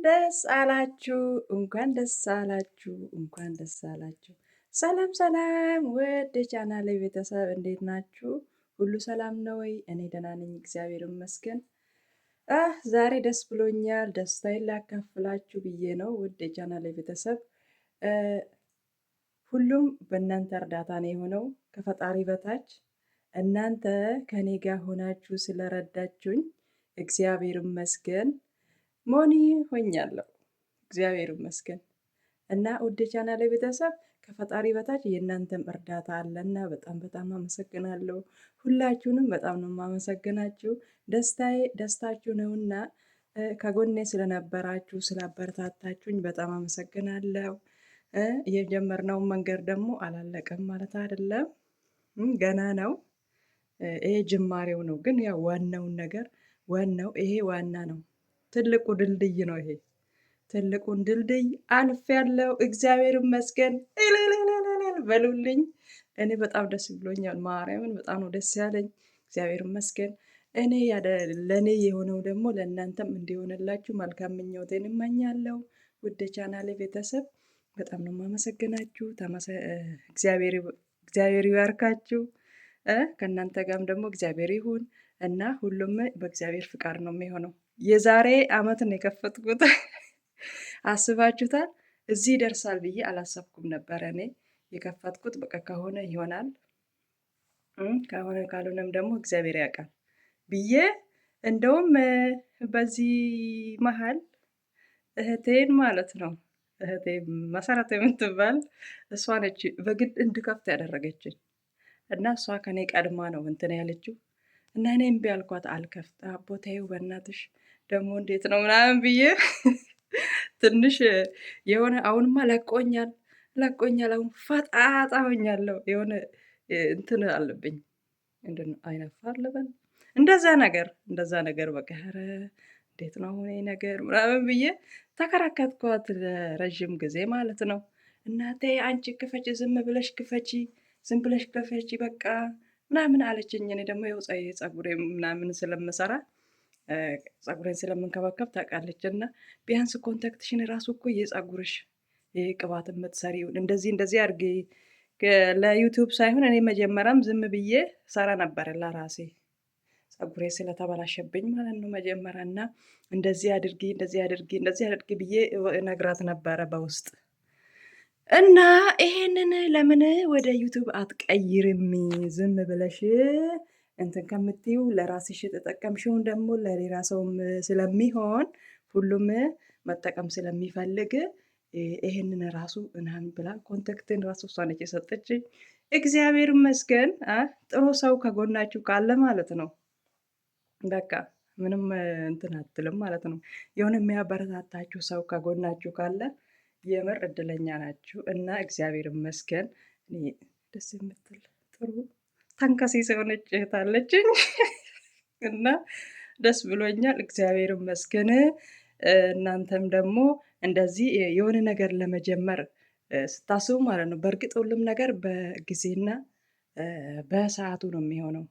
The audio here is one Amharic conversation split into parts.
ደስ አላችሁ፣ እንኳን ደስ አላችሁ፣ እንኳን ደስ አላችሁ። ሰላም ሰላም፣ ውድ የቻናሌ ቤተሰብ እንዴት ናችሁ? ሁሉ ሰላም ነው ወይ? እኔ ደህና ነኝ፣ እግዚአብሔር ይመስገን። ዛሬ ደስ ብሎኛል። ደስታዬን ላካፍላችሁ ብዬ ነው። ውድ የቻናሌ ቤተሰብ ሁሉም በእናንተ እርዳታ ነው የሆነው ከፈጣሪ በታች። እናንተ ከኔ ጋር ሆናችሁ ስለረዳችሁኝ እግዚአብሔር ይመስገን። ሞኒ ሆኛለሁ። እግዚአብሔር ይመስገን። እና ውድ ቻናሌ ቤተሰብ ከፈጣሪ በታች የእናንተም እርዳታ አለና በጣም በጣም አመሰግናለሁ። ሁላችሁንም በጣም ነው የማመሰግናችሁ። ደስታዬ ደስታችሁ ነውና ከጎኔ ስለነበራችሁ ስላበረታታችሁኝ በጣም አመሰግናለሁ። የጀመርነውን መንገድ ደግሞ አላለቀም ማለት አይደለም፣ ገና ነው። ይሄ ጅማሬው ነው። ግን ያው ዋናውን ነገር ዋናው ይሄ ዋና ነው። ትልቁ ድልድይ ነው ይሄ። ትልቁን ድልድይ አልፌያለሁ። እግዚአብሔር ይመስገን በሉልኝ። እኔ በጣም ደስ ብሎኛል። ማርያምን በጣም ነው ደስ ያለኝ። እግዚአብሔር ይመስገን። እኔ ለእኔ የሆነው ደግሞ ለእናንተም እንዲሆንላችሁ መልካም ምኞቴን እመኛለሁ። ውድ ቻናሌ ቤተሰብ በጣም ነው የማመሰግናችሁ። እግዚአብሔር ይባርካችሁ። ከእናንተ ጋርም ደግሞ እግዚአብሔር ይሁን እና ሁሉም በእግዚአብሔር ፍቃድ ነው የሚሆነው። የዛሬ አመት ነው የከፈትኩት። አስባችሁታል? እዚህ ይደርሳል ብዬ አላሰብኩም ነበረ። እኔ የከፈትኩት በቃ ከሆነ ይሆናል፣ ከሆነ ካልሆነም ደግሞ እግዚአብሔር ያውቃል ብዬ እንደውም በዚህ መሀል እህቴን ማለት ነው እህቴ መሰረት የምትባል እሷ ነች በግድ እንድከፍት ያደረገችኝ እና እሷ ከኔ ቀድማ ነው እንትን ያለችው እና እኔ እምቢ አልኳት። አልከፍት አቦታዬው በእናትሽ ደግሞ እንዴት ነው ምናምን ብዬ ትንሽ የሆነ አሁንማ ለቆኛል። አሁን ፈጣጣ ሆኛለሁ። የሆነ እንትን አለብኝ ምንድን ነው አይነፋር ልበል እንደዛ ነገር በቃ ኧረ እንዴት ነው አሁን ነገር ምናምን ብዬ ተከራከትኳት ለረዥም ጊዜ ማለት ነው። እናቴ አንቺ ክፈቺ፣ ዝም ብለሽ ክፈቺ በቃ ምናምን አለችኝ። እኔ ደግሞ ያው ፀጉሬ ምናምን ስለምሰራ ፀጉሬን ስለምንከባከብ ታውቃለች። እና ቢያንስ ኮንታክትሽን ራሱ እኮ የፀጉርሽ ይሄ ቅባት የምትሰሪውን እንደዚህ አድርጌ ለዩቲዩብ ሳይሆን እኔ መጀመሪያም ዝም ብዬ ሰራ ነበረ ለራሴ ፀጉሬ ስለተበላሸብኝ ማለት ነው መጀመሪያ። እና እንደዚህ አድርጊ ብዬ ነግራት ነበረ በውስጥ። እና ይሄንን ለምን ወደ ዩቲዩብ አትቀይርም? ዝም ብለሽ እንትን ከምትዩ ለራስሽ የተጠቀምሽውን ደግሞ ለሌላ ሰውም ስለሚሆን ሁሉም መጠቀም ስለሚፈልግ ይሄንን ራሱ እናም ብላ ኮንታክትን ራሱ እሷ ነች የሰጠችኝ። እግዚአብሔር ይመስገን። ጥሩ ሰው ከጎናችሁ ካለ ማለት ነው በቃ ምንም እንትን አትልም ማለት ነው። የሆነ የሚያበረታታችሁ ሰው ከጎናችሁ ካለ የምር እድለኛ ናችሁ። እና እግዚአብሔር ይመስገን። እኔ ደስ የምትል ጥሩ ተንከሲስ የሆነች እህት አለችኝ እና ደስ ብሎኛል። እግዚአብሔር ይመስገን። እናንተም ደግሞ እንደዚህ የሆነ ነገር ለመጀመር ስታስቡ ማለት ነው በእርግጥ ሁሉም ነገር በጊዜና በሰዓቱ ነው የሚሆነው።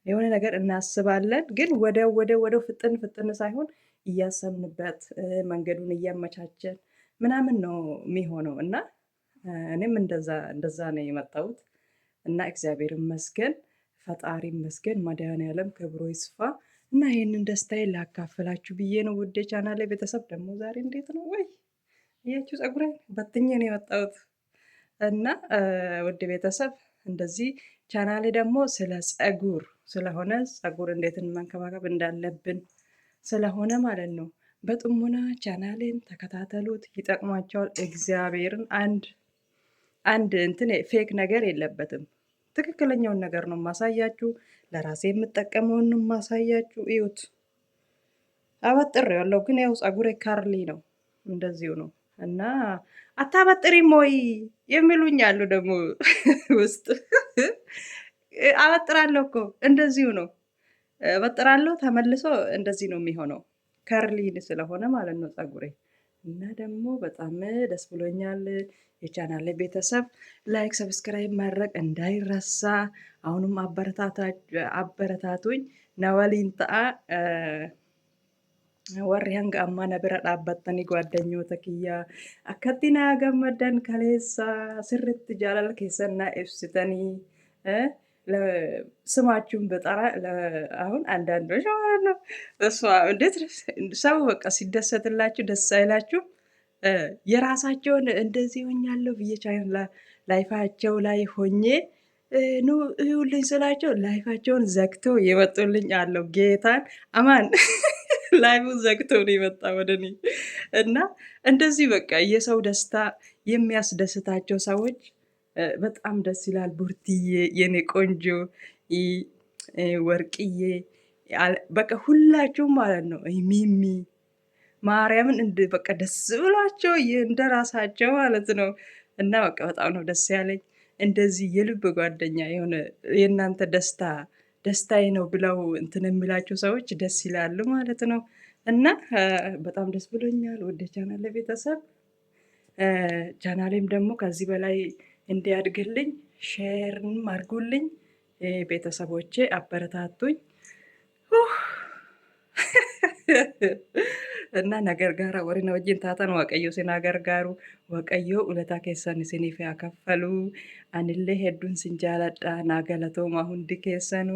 የሆነ ነገር እናስባለን፣ ግን ወደው ፍጥን ሳይሆን እያሰብንበት መንገዱን እያመቻቸን ምናምን ነው የሚሆነው። እና እኔም እንደዛ ነው የመጣሁት። እና እግዚአብሔር ይመስገን፣ ፈጣሪ ይመስገን፣ መድኃኒዓለም ክብሩ ይስፋ። እና ይሄንን ደስታዬን ላካፍላችሁ ብዬ ነው። ውድ ቻናሌ ቤተሰብ ደግሞ ዛሬ እንዴት ነው ወይ እያችሁ ፀጉሬን በትኜ ነው የመጣሁት። እና ውድ ቤተሰብ እንደዚህ ቻናሌ ደግሞ ስለ ፀጉር ስለሆነ ፀጉር እንዴት መንከባከብ እንዳለብን ስለሆነ ማለት ነው። በጥሞና ቻናሌን ተከታተሉት፣ ይጠቅማቸዋል። እግዚአብሔርን አንድ እንትን ፌክ ነገር የለበትም። ትክክለኛውን ነገር ነው ማሳያችሁ። ለራሴ የምጠቀመውን ማሳያችሁ። እዩት፣ አበጥሬዋለሁ፣ ግን ያው ፀጉሬ ካርሊ ነው፣ እንደዚሁ ነው። እና አታበጥሪም ወይ የሚሉኝ አሉ ደግሞ ውስጥ። አበጥራለሁ እኮ እንደዚሁ ነው፣ አበጥራለሁ፣ ተመልሶ እንደዚህ ነው የሚሆነው፣ ከርሊን ስለሆነ ማለት ነው ፀጉሬ። እና ደግሞ በጣም ደስ ብሎኛል። የቻናል ቤተሰብ ላይክ፣ ሰብስክራይብ ማድረግ እንዳይረሳ። አሁንም አበረታቱኝ። ነወሊን ተአ warri hanga ammaa na bira dhaabbattanii ጓደኞota kiyyaa akkatti naa gammaddan kaleessa sirritti jaalala keessan naa ibsitanii ስማችሁን ብጠራ አሁን አንዳንዶች ማለት ነው እሷ እንዴት ሰው በቃ ሲደሰትላችሁ ደስ አይላችሁ? የራሳቸውን እንደዚህ ሆኛለሁ ብዬ ላይፋቸው ላይ ሆኜ ኑ እዩልኝ ስላቸው ላይፋቸውን ዘግተው የመጡልኝ አለው። ጌታን አማን ላይፉን ዘግተው ነው የመጣ ወደ እኔ እና እንደዚህ በቃ የሰው ደስታ የሚያስደስታቸው ሰዎች በጣም ደስ ይላል። ቡርትዬ የኔ ቆንጆ ወርቅዬ በቃ ሁላችሁም ማለት ነው ሚሚ ማርያምን በቃ ደስ ብሏቸው እንደ ራሳቸው ማለት ነው። እና በቃ በጣም ነው ደስ ያለኝ። እንደዚህ የልብ ጓደኛ የሆነ የእናንተ ደስታዬ ነው ብለው እንትን የሚላቸው ሰዎች ደስ ይላሉ ማለት ነው። እና በጣም ደስ ብሎኛል። ወደ ቻናል ቤተሰብ ቻናሌም ደግሞ ከዚህ በላይ እንዲያድግልኝ ሼርም አድርጉልኝ። ቤተሰቦቼ አበረታቱኝ። እና ነገር ጋራ ወሪና ወጅን ታታን ዋቀዮ ሲና ገርጋሩ ዋቀዮ ኡለታ ኬሰን ሲኒፍ ያከፈሉ አንሌ ሄዱን ሲንጃለዳ ናገለቶማ ሁንዲ ኬሰኑ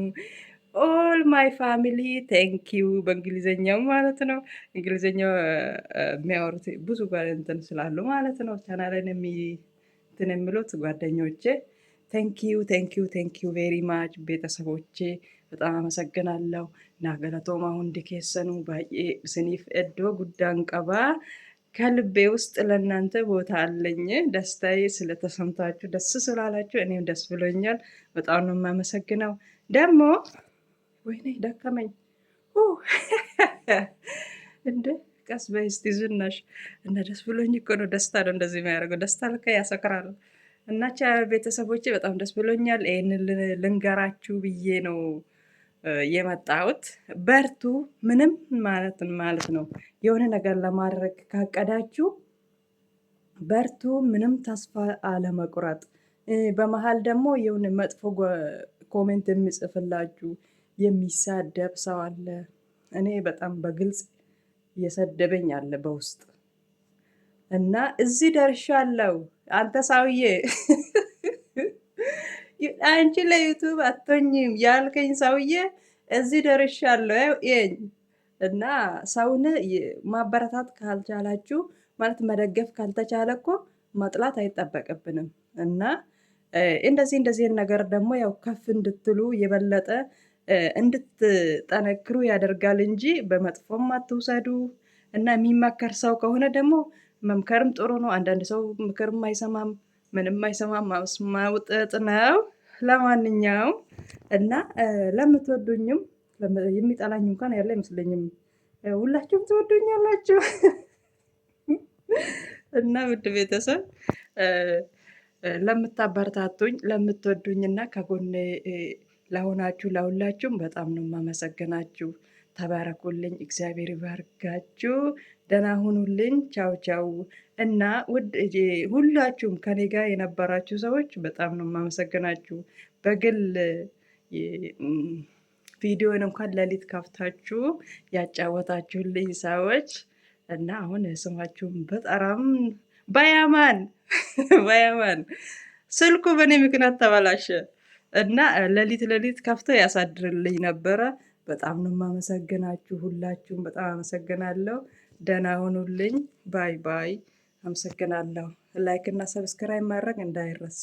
ኦል ማይ ፋሚሊ ቴንክ ዩ በእንግሊዘኛው ማለት ነው። እንግሊዘኛው የሚያወሩት ብዙ ጋር እንትን ስላሉ ማለት ነው። ቻናልን እንትን የሚሉት ጓደኞቼ ቴንኪዩ ቬሪ ማች ቤተሰቦቼ በጣም አመሰግናለሁ። ናገለቶማ ሁንዲ ኬሰኑ ባዬ ስኒፍ እዶ ጉዳን ቀባ ከልቤ ውስጥ ለእናንተ ቦታ አለኝ። ደስታዬ ስለተሰምታችሁ ደስ ስላላችሁ እኔም ደስ ብሎኛል። በጣም ነው የማመሰግነው። ደግሞ ወይኔ ደከመኝ እንደ ቀስ በይ እስቲ ዝናሽ እና ደስ ብሎኝ እኮ ነው። ደስታ ነው እንደዚህ የሚያደርገው። ደስታ ልካ ያሰክራል። እና ቤተሰቦቼ በጣም ደስ ብሎኛል። ይህንን ልንገራችሁ ብዬ ነው የመጣሁት። በርቱ። ምንም ማለት ነው የሆነ ነገር ለማድረግ ካቀዳችሁ በርቱ። ምንም ተስፋ አለመቁረጥ። በመሀል ደግሞ የሆነ መጥፎ ኮሜንት የሚጽፍላችሁ የሚሳደብ ሰው አለ። እኔ በጣም በግልጽ እየሰደበኝ አለ በውስጥ እና እዚህ ደርሻለሁ። አንተ ሰውዬ አንቺ ለዩቱብ አትሆኝም ያልከኝ ሰውዬ እዚህ ደርሻለሁ ይኝ እና ሰውን ማበረታት ካልቻላችሁ ማለት መደገፍ ካልተቻለ እኮ መጥላት አይጠበቅብንም። እና እንደዚህ ነገር ደግሞ ያው ከፍ እንድትሉ የበለጠ እንድትጠነክሩ ያደርጋል እንጂ በመጥፎም አትውሰዱ። እና የሚመከር ሰው ከሆነ ደግሞ መምከርም ጥሩ ነው። አንዳንድ ሰው ምክርም አይሰማም፣ ምንም አይሰማም፣ ማውጠጥ ነው። ለማንኛውም እና ለምትወዱኝም የሚጠላኝ እንኳን ያለ አይመስለኝም። ሁላችሁም ትወዱኛላችሁ። እና ውድ ቤተሰብ ለምታበረታቱኝ ለምትወዱኝና ከጎኔ ለሆናችሁ ለሁላችሁም በጣም ነው የማመሰግናችሁ። ተባረኩልኝ። እግዚአብሔር ይባርካችሁ። ደህና ሁኑልኝ። ቻው ቻው። እና ውድ ሁላችሁም ከኔ ጋር የነበራችሁ ሰዎች በጣም ነው የማመሰግናችሁ። በግል ቪዲዮን እንኳን ሌሊት ከፍታችሁ ያጫወታችሁልኝ ሰዎች እና አሁን ስማችሁን በጠራም ባያማን ባያማን ስልኩ በእኔ ምክንያት ተበላሸ እና ሌሊት ከፍቶ ያሳድርልኝ ነበረ። በጣም ነው የማመሰግናችሁ። ሁላችሁም በጣም አመሰግናለሁ። ደህና ሁኑልኝ። ባይ ባይ። አመሰግናለሁ። ላይክ እና ሰብስክራይብ ማድረግ እንዳይረሳ።